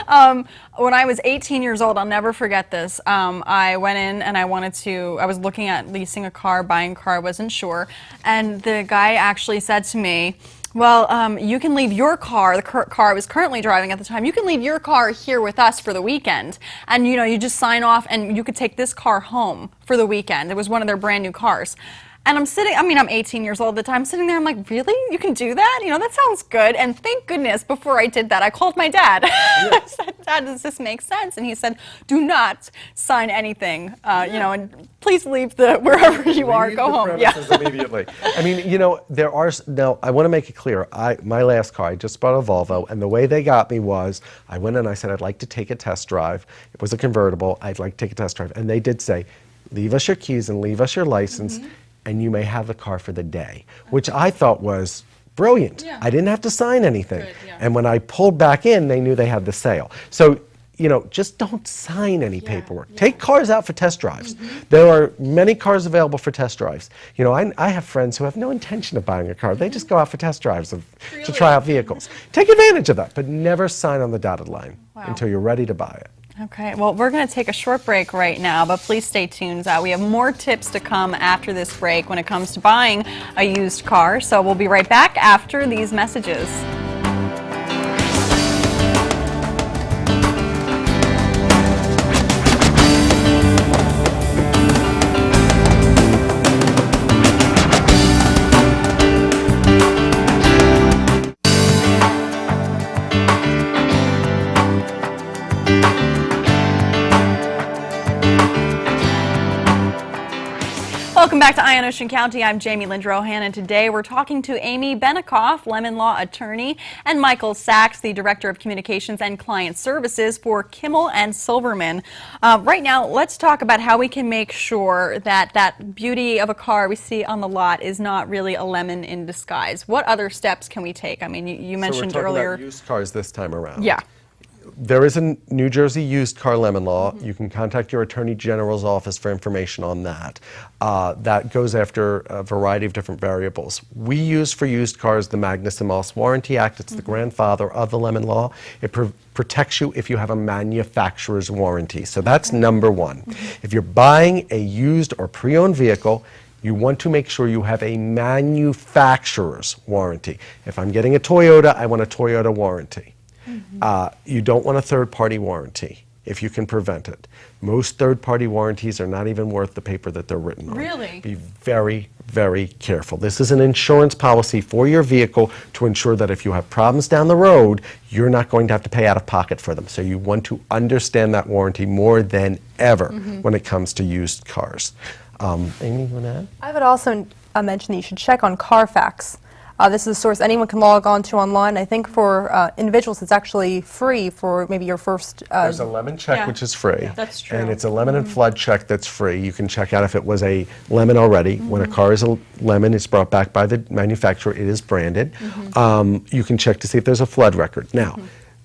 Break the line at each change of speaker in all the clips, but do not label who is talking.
When I was 18 years old, I'll never forget this. I went in and I was looking at leasing a car, buying a car, I wasn't sure. And the guy actually said to me, well, you can leave your car, the car I was currently driving at the time, you can leave your car here with us for the weekend. And you just sign off and you could take this car home for the weekend. It was one of their brand new cars. And I'm 18 years old at the time, I'm sitting there, I'm like, really? You can do that? That sounds good. And thank goodness, before I did that, I called my dad. Yeah. I said, Dad, does this make sense? And he said, do not sign anything, and please leave wherever you are, go home.
Yeah. Immediately. I mean, now I want to make it clear, my last car, I just bought a Volvo, and the way they got me was, I went in and I said, I'd like to take a test drive. It was a convertible, I'd like to take a test drive. And they did say, leave us your keys and leave us your license. Mm-hmm. And you may have the car for the day, which I thought was brilliant. Yeah. I didn't have to sign anything. Good, yeah. And when I pulled back in, they knew they had the sale. So, just don't sign any paperwork. Yeah. Take cars out for test drives. Mm-hmm. There are many cars available for test drives. I have friends who have no intention of buying a car. They just go out for test drives to try out vehicles. Take advantage of that, but never sign on the dotted line until you're ready to buy it.
Okay, well, we're going to take a short break right now, but please stay tuned. We have more tips to come after this break when it comes to buying a used car. So we'll be right back after these messages. Welcome back to Eye on Ocean County. I'm Jamie Lindrohan, and today we're talking to Amy Benikoff, Lemon Law attorney, and Michael Sachs, the Director of Communications and Client Services for Kimmel and Silverman. Right now, let's talk about how we can make sure that that beauty of a car we see on the lot is not really a lemon in disguise. What other steps can we take? I mean, you mentioned
so we're talking
earlier
about used cars this time around.
Yeah.
There is a New Jersey used car lemon law. Mm-hmm. You can contact your Attorney General's office for information on that. That goes after a variety of different variables. We use for used cars the Magnuson-Moss Warranty Act. It's the grandfather of the lemon law. It protects you if you have a manufacturer's warranty. So that's number one. Mm-hmm. If you're buying a used or pre-owned vehicle, you want to make sure you have a manufacturer's warranty. If I'm getting a Toyota, I want a Toyota warranty. Mm-hmm. You don't want a third-party warranty if you can prevent it. Most third-party warranties are not even worth the paper that they're written on.
Really?
Be very, very careful. This is an insurance policy for your vehicle to ensure that if you have problems down the road, you're not going to have to pay out of pocket for them. So you want to understand that warranty more than ever when it comes to used cars. Amy, you want to add?
I would also mention that you should check on Carfax. This is a source anyone can log on to online. I think for individuals it's actually free for maybe your first...
There's a lemon check which is free.
Yeah, that's true.
And it's a lemon and flood check that's free. You can check out if it was a lemon already. When a car is a lemon, it's brought back by the manufacturer. It is branded. You can check to see if there's a flood record. Now,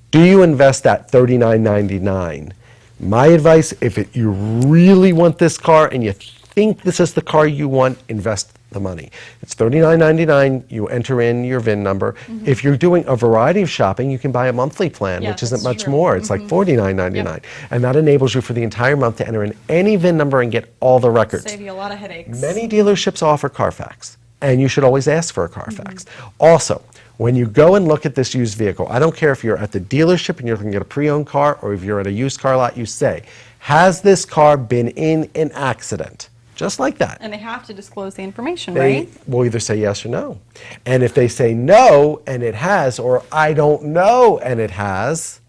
do you invest that $39.99? My advice, if you really want this car and you think this is the car you want, invest the money. It's $39.99. You enter in your VIN number. If you're doing a variety of shopping, you can buy a monthly plan, which isn't much more. It's like $49.99. And that enables you for the entire month to enter in any VIN number and get all the records.
Save you a lot of headaches.
Many dealerships offer Carfax, and you should always ask for a Carfax. Also, when you go and look at this used vehicle, I don't care if you're at the dealership and you're looking at a pre-owned car, or if you're at a used car lot, you say, has this car been in an accident? Just like that.
And they have to disclose the information,
They
right?
will either say yes or no. And if they say no and it has, or I don't know and it has,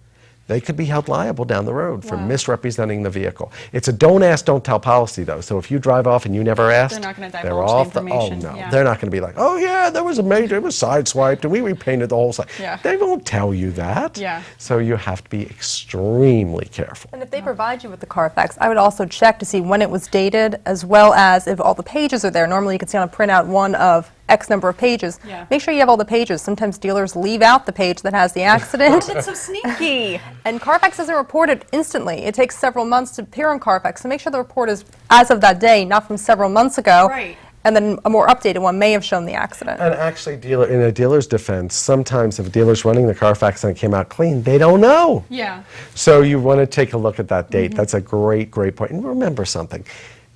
they could be held liable down the road for misrepresenting the vehicle. It's a don't ask, don't tell policy, though. So if you drive off and you never asked,
they're not going to divulge the information.
Oh, no. They're not going to be like, oh, yeah, there was a major, it was sideswiped, and we repainted the whole side.
Yeah.
They won't tell you that.
Yeah.
So you have to be extremely careful.
And if they provide you with the Carfax, I would also check to see when it was dated, as well as if all the pages are there. Normally you can see on a printout one of X number of pages.
Yeah.
Make sure you have all the pages. Sometimes dealers leave out the page that has the accident.
That's so sneaky.
And Carfax doesn't report it instantly. It takes several months to appear on Carfax. So make sure the report is as of that day, not from several months ago.
Right.
and then a more updated one may have shown the accident.
And actually, in a dealer's defense, sometimes if a dealer's running the Carfax and it came out clean, they don't know.
Yeah.
So you want to take a look at that date. That's a great, great point. And remember something.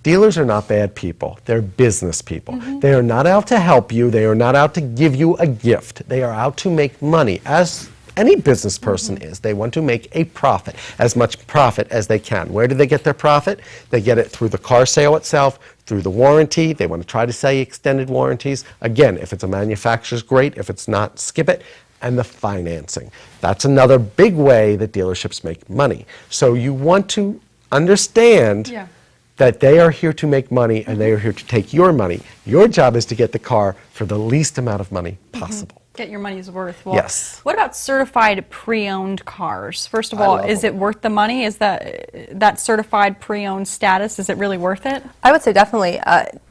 Dealers are not bad people. They're business people. They are not out to help you. They are not out to give you a gift. They are out to make money, as any business person is. They want to make a profit, as much profit as they can. Where do they get their profit? They get it through the car sale itself, through the warranty. They want to try to sell you extended warranties. Again, if it's a manufacturer's, great. If it's not, skip it. And the financing. That's another big way that dealerships make money. So you want to understand that they are here to make money and they are here to take your money. Your job is to get the car for the least amount of money possible.
Get your money's worth. Well,
Yes.
What about certified pre-owned cars? First of all, is it worth the money? Is that certified pre-owned status, is it really worth it?
I would say definitely.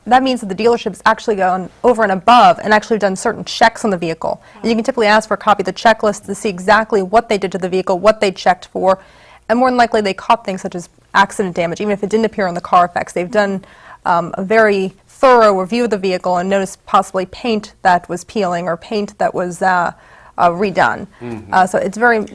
That means that the dealership's actually gone over and above and actually done certain checks on the vehicle. And you can typically ask for a copy of the checklist to see exactly what they did to the vehicle, what they checked for, and more than likely they caught things such as accident damage, even if it didn't appear on the Carfax. They've done a very thorough review of the vehicle and noticed possibly paint that was peeling or paint that was redone. So it's very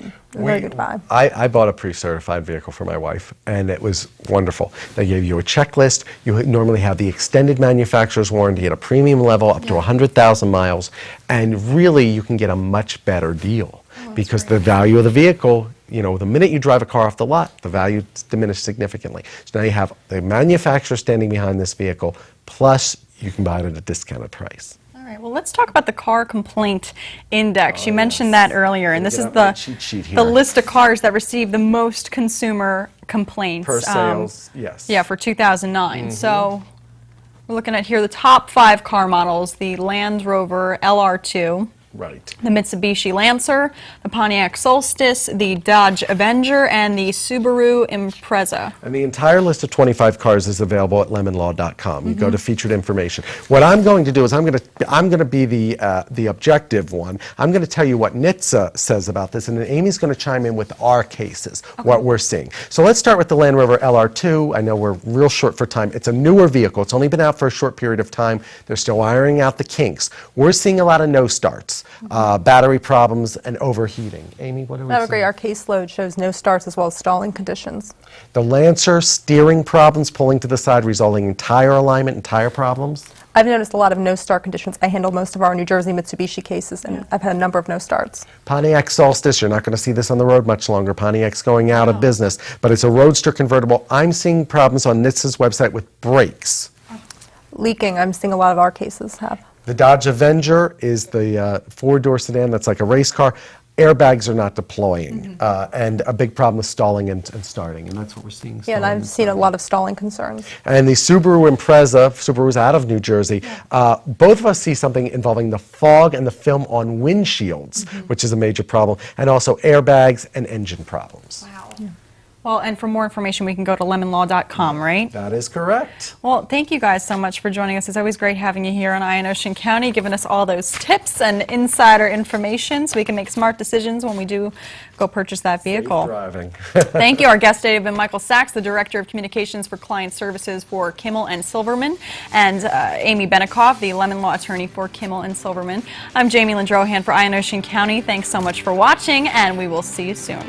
good buy.
I bought a pre-certified vehicle for my wife, and it was wonderful. They gave you a checklist. You normally have the extended manufacturer's warranty at a premium level up to 100,000 miles, and really you can get a much better deal because the value of the vehicle, you know, the minute you drive a car off the lot, the value is diminished significantly. So now you have the manufacturer standing behind this vehicle, plus you can buy it at a discounted price.
All right, well, let's talk about the car complaint index. You mentioned that earlier, and this is the list of cars that receive the most consumer complaints.
Per sales, yes.
Yeah, for 2009. So we're looking at here the top 5 car models: the Land Rover LR2,
Right.
the Mitsubishi Lancer, the Pontiac Solstice, the Dodge Avenger, and the Subaru Impreza.
And the entire list of 25 cars is available at lemonlaw.com. You go to featured information. What I'm going to do is I'm going to be the objective one. I'm going to tell you what NHTSA says about this, and then Amy's going to chime in with our cases, what we're seeing. So let's start with the Land Rover LR2. I know we're real short for time. It's a newer vehicle. It's only been out for a short period of time. They're still ironing out the kinks. We're seeing a lot of no starts. Battery problems and overheating. Amy, what do we
I would agree.
see?
Our caseload shows no starts as well as stalling conditions.
The Lancer, steering problems, pulling to the side, resulting in tire alignment and tire problems.
I've noticed a lot of no start conditions. I handle most of our New Jersey Mitsubishi cases, and I've had a number of no starts.
Pontiac Solstice, you're not going to see this on the road much longer. Pontiac's going out of business, but it's a roadster convertible. I'm seeing problems on NHTSA's website with brakes.
Leaking, I'm seeing a lot of our cases have.
The Dodge Avenger is the four-door sedan that's like a race car. Airbags are not deploying, and a big problem with stalling and starting, and that's what we're seeing.
Yeah, and I've seen a lot of stalling concerns.
And the Subaru Impreza, Subaru's out of New Jersey, both of us see something involving the fog and the film on windshields, which is a major problem, and also airbags and engine problems.
Wow. Well, and for more information, we can go to lemonlaw.com, right?
That is correct.
Well, thank you guys so much for joining us. It's always great having you here on Eye and Ocean County, giving us all those tips and insider information so we can make smart decisions when we do go purchase that vehicle.
Safe driving.
Thank you. Our guest today has been Michael Sachs, the Director of Communications for Client Services for Kimmel and Silverman, and Amy Benikoff, the Lemon Law Attorney for Kimmel and Silverman. I'm Jamie Lindrohan for Eye and Ocean County. Thanks so much for watching, and we will see you soon.